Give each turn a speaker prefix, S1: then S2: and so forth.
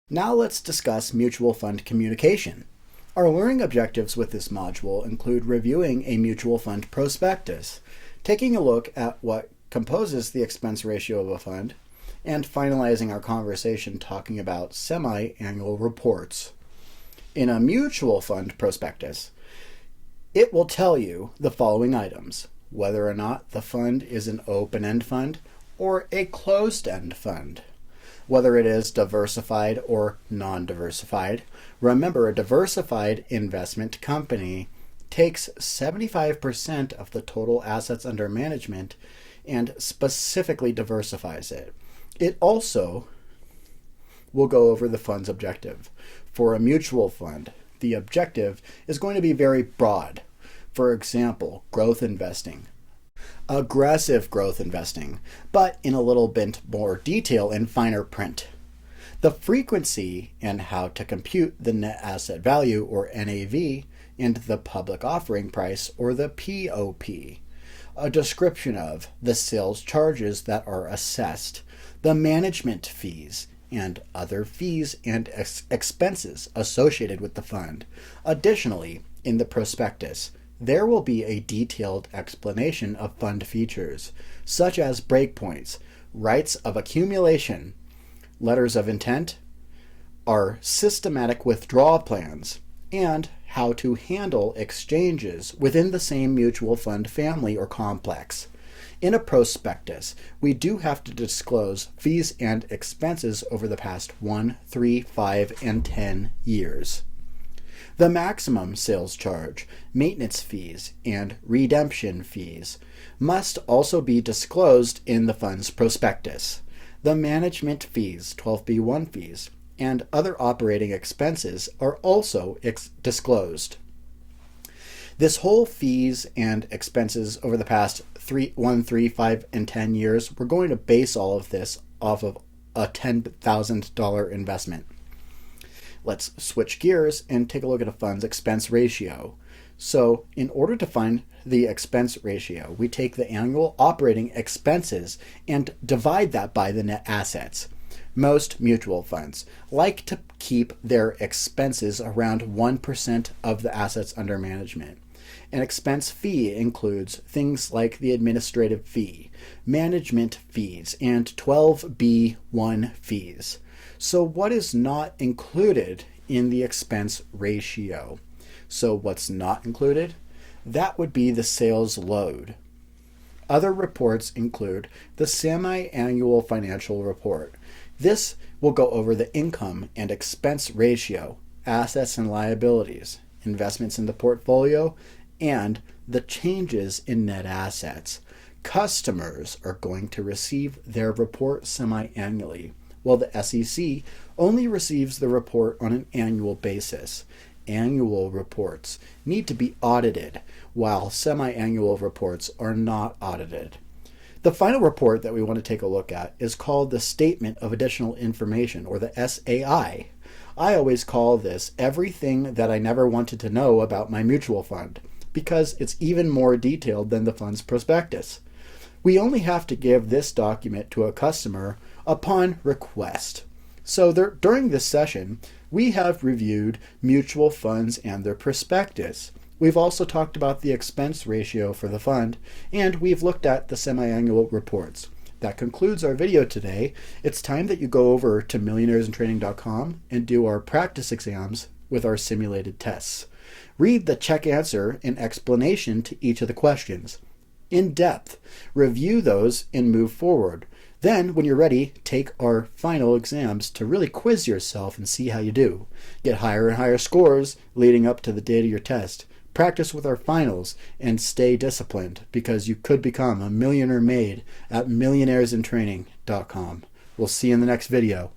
S1: Now let's discuss mutual fund communication. Our learning objectives with this module include reviewing a mutual fund prospectus, taking a look at what composes the expense ratio of a fund, and finalizing our conversation talking about semi-annual reports. In a mutual fund prospectus, it will tell you the following items: whether or not the fund is an open-end fund or a closed-end fund, whether it is diversified or non-diversified. Remember, a diversified investment company takes 75% of the total assets under management and specifically diversifies it. It also will go over the fund's objective. For a mutual fund, the objective is going to be very broad. For example, growth investing, aggressive growth investing, but in a little bit more detail and finer print. The frequency and how to compute the net asset value, or NAV, and the public offering price, or the POP. A description of the sales charges that are assessed, the management fees, and other fees and expenses associated with the fund. Additionally, in the prospectus, there will be a detailed explanation of fund features, such as breakpoints, rights of accumulation, letters of intent, our systematic withdrawal plans, and how to handle exchanges within the same mutual fund family or complex. In a prospectus, we do have to disclose fees and expenses over the past 1, 3, 5, and 10 years. The maximum sales charge, maintenance fees, and redemption fees must also be disclosed in the fund's prospectus. The management fees, 12b-1 fees, and other operating expenses are also disclosed. This whole fees and expenses over the past 1, 3, 5, and 10 years, we're going to base all of this off of a $10,000 investment. Let's switch gears and take a look at a fund's expense ratio. So in order to find the expense ratio, we take the annual operating expenses and divide that by the net assets. Most mutual funds like to keep their expenses around 1% of the assets under management. An expense fee includes things like the administrative fee, management fees, and 12b-1 fees. So what is not included in the expense ratio? So what's not included? That would be the sales load. Other reports include the semi-annual financial report. This will go over the income and expense ratio, assets and liabilities, investments in the portfolio, and the changes in net assets. Customers are going to receive their report semi-annually, while the SEC only receives the report on an annual basis. Annual reports need to be audited, while semi-annual reports are not audited. The final report that we want to take a look at is called the Statement of Additional Information, or the SAI. I always call this everything that I never wanted to know about my mutual fund, because it's even more detailed than the fund's prospectus. We only have to give this document to a customer upon request. So during this session, we have reviewed mutual funds and their prospectus. We've also talked about the expense ratio for the fund, and we've looked at the semi-annual reports. That concludes our video today. It's time that you go over to millionairesintraining.com and do our practice exams with our simulated tests. Read the check answer and explanation to each of the questions in depth. Review those and move forward. Then, when you're ready, take our final exams to really quiz yourself and see how you do. Get higher and higher scores leading up to the date of your test. Practice with our finals and stay disciplined, because you could become a millionaire made at millionairesintraining.com. We'll see you in the next video.